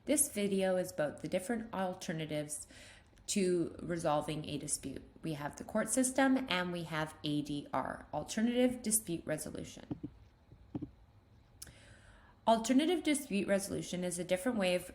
This video is about the different alternatives to resolving a dispute. We have the court system and we have ADR, Alternative Dispute Resolution. Alternative dispute resolution is a different way of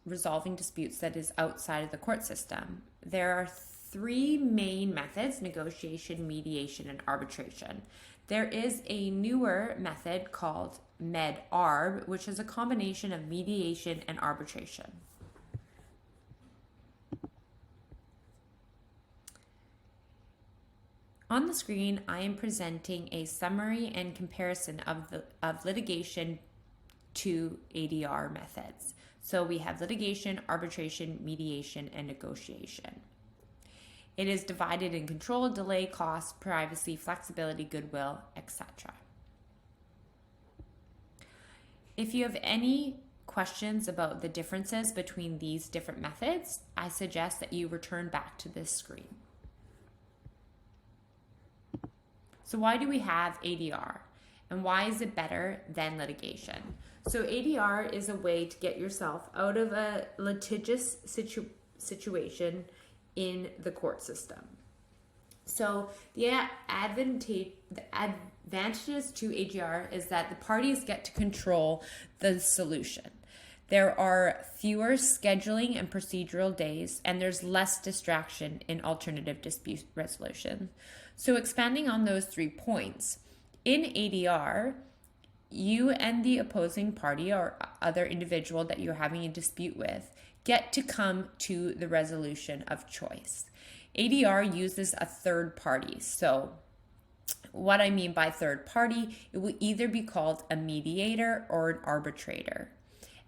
resolving disputes that is outside of the court system. There are three main methods: negotiation, mediation, and arbitration. There is a newer method called MED-ARB, which is a combination of mediation and arbitration. On the screen, I am presenting a summary and comparison of litigation to ADR methods. So we have litigation, arbitration, mediation, and negotiation. It is divided in control, delay, cost, privacy, flexibility, goodwill, etc. If you have any questions about the differences between these different methods, I suggest that you return back to this screen. So why do we have ADR? And why is it better than litigation? So ADR is a way to get yourself out of a litigious situation in the court system. So the advantages to ADR is that the parties get to control the solution. There are fewer scheduling and procedural days, and there's less distraction in alternative dispute resolution. So expanding on those 3 points, in ADR, you and the opposing party or other individual that you're having a dispute with get to come to the resolution of choice. ADR uses a third party. So what I mean by third party, it will either be called a mediator or an arbitrator.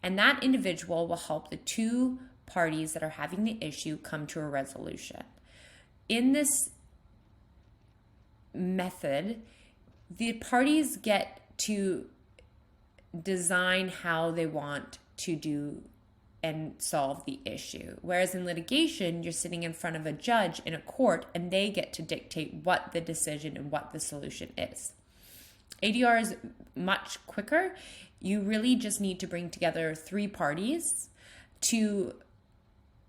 And that individual will help the two parties that are having the issue come to a resolution. In this method, the parties get to design how they want to do and solve the issue. Whereas in litigation, you're sitting in front of a judge in a court and they get to dictate what the decision and what the solution is. ADR is much quicker. You really just need to bring together 3 parties to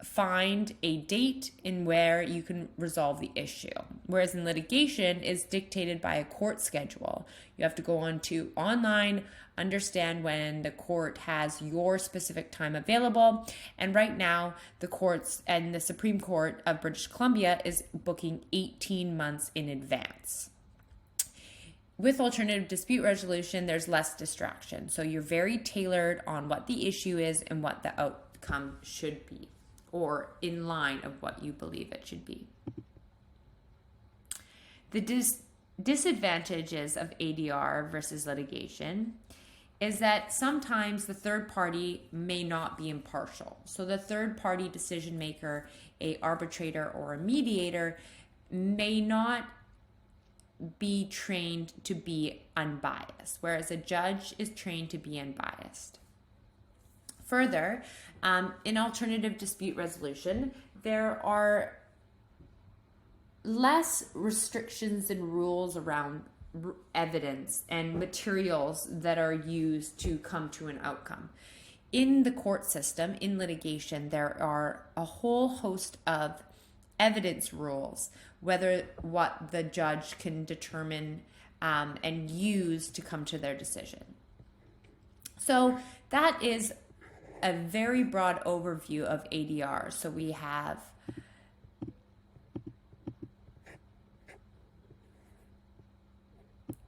find a date in where you can resolve the issue. Whereas in litigation is dictated by a court schedule. You have to go on to online, understand when the court has your specific time available. And right now, the courts and the Supreme Court of British Columbia is booking 18 months in advance. With alternative dispute resolution, there's less distraction. So you're very tailored on what the issue is and what the outcome should be, or in line of what you believe it should be. The disadvantages of ADR versus litigation is that sometimes the third party may not be impartial. So the third party decision maker, a arbitrator or a mediator, may not be trained to be unbiased, whereas a judge is trained to be unbiased. Further, in alternative dispute resolution, there are less restrictions and rules around evidence and materials that are used to come to an outcome. In the court system, in litigation, there are a whole host of evidence rules, whether what the judge can determine and use to come to their decision. So that is a very broad overview of ADR. So we have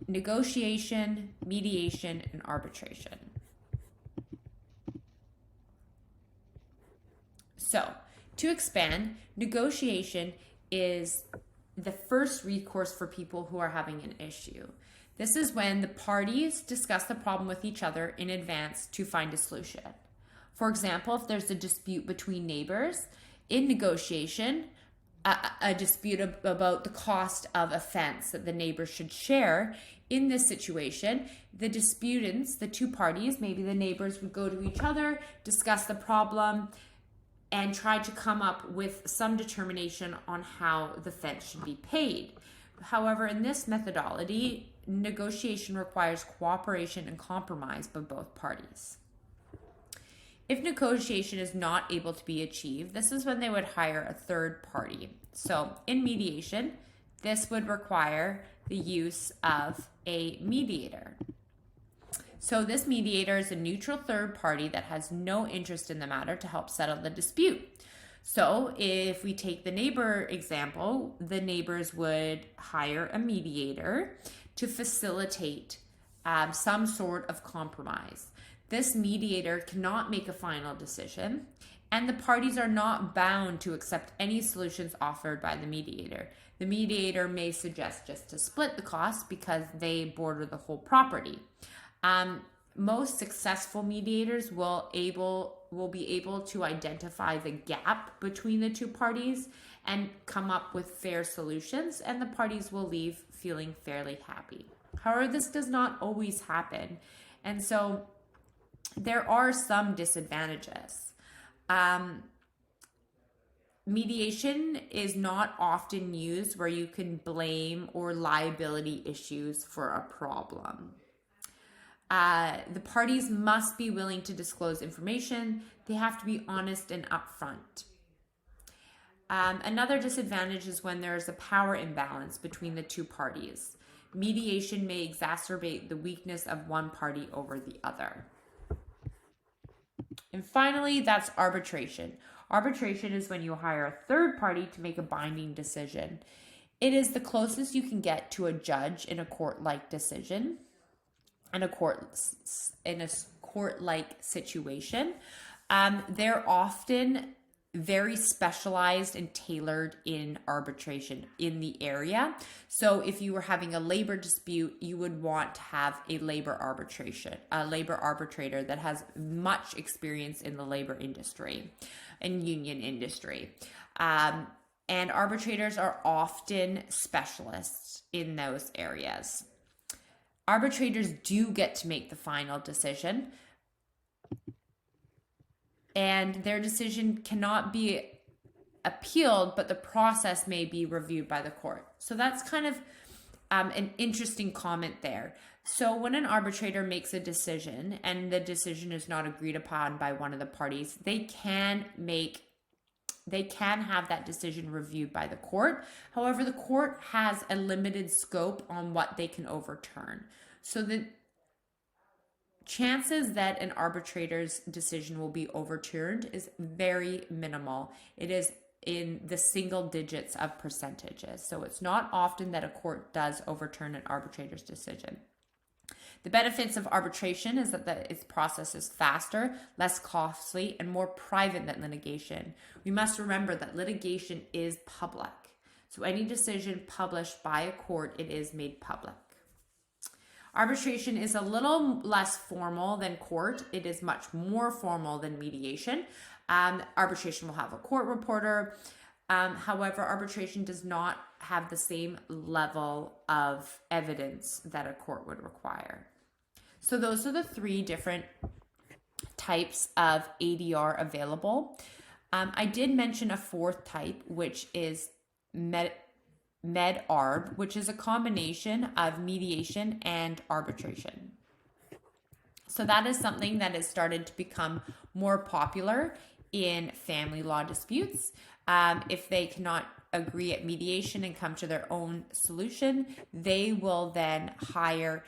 negotiation, mediation, and arbitration. So to expand, negotiation is the first recourse for people who are having an issue. This is when the parties discuss the problem with each other in advance to find a solution. For example, if there's a dispute between neighbors, in negotiation, a dispute about the cost of a fence that the neighbors should share, in this situation, the disputants, the two parties, maybe the neighbors, would go to each other, discuss the problem, and try to come up with some determination on how the fence should be paid. However, in this methodology, negotiation requires cooperation and compromise by both parties. If negotiation is not able to be achieved, this is when they would hire a third party. So in mediation, this would require the use of a mediator. So this mediator is a neutral third party that has no interest in the matter to help settle the dispute. So if we take the neighbor example, the neighbors would hire a mediator to facilitate some sort of compromise. This mediator cannot make a final decision, and the parties are not bound to accept any solutions offered by the mediator. The mediator may suggest just to split the cost because they border the whole property. Most successful mediators will be able to identify the gap between the two parties and come up with fair solutions, and the parties will leave feeling fairly happy. However, this does not always happen, and so there are some disadvantages. Mediation is not often used where you can blame or liability issues for a problem. The parties must be willing to disclose information. They have to be honest and upfront. Another disadvantage is when there is a power imbalance between the two parties. Mediation may exacerbate the weakness of one party over the other. And finally, that's arbitration. Arbitration is when you hire a third party to make a binding decision. It is the closest you can get to a judge in a court-like decision. In a court-like situation. They're often very specialized and tailored in arbitration in the area. So if you were having a labor dispute, you would want to have a labor arbitrator that has much experience in the labor industry and union industry. And arbitrators are often specialists in those areas. Arbitrators do get to make the final decision, and their decision cannot be appealed, but the process may be reviewed by the court. So that's kind of an interesting comment there. So when an arbitrator makes a decision and the decision is not agreed upon by one of the parties, they can have that decision reviewed by the court. However, the court has a limited scope on what they can overturn. So the chances that an arbitrator's decision will be overturned is very minimal. It is in the single digits of percentages. So it's not often that a court does overturn an arbitrator's decision. The benefits of arbitration is that its process is faster, less costly, and more private than litigation. We must remember that litigation is public. So any decision published by a court, it is made public. Arbitration is a little less formal than court. It is much more formal than mediation. Arbitration will have a court reporter. However, arbitration does not have the same level of evidence that a court would require. So those are the three different types of ADR available. I did mention a fourth type, which is MED-ARB, which is a combination of mediation and arbitration. So that is something that has started to become more popular in family law disputes. If they cannot agree at mediation and come to their own solution, they will then hire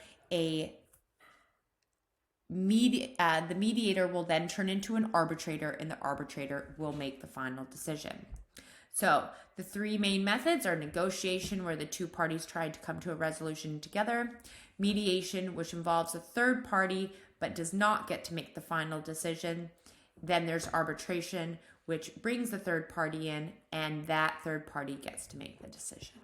the mediator will then turn into an arbitrator, and the arbitrator will make the final decision. So the three main methods are negotiation, where the two parties try to come to a resolution together; mediation, which involves a third party but does not get to make the final decision; then there's arbitration, which brings the third party in, and that third party gets to make the decision.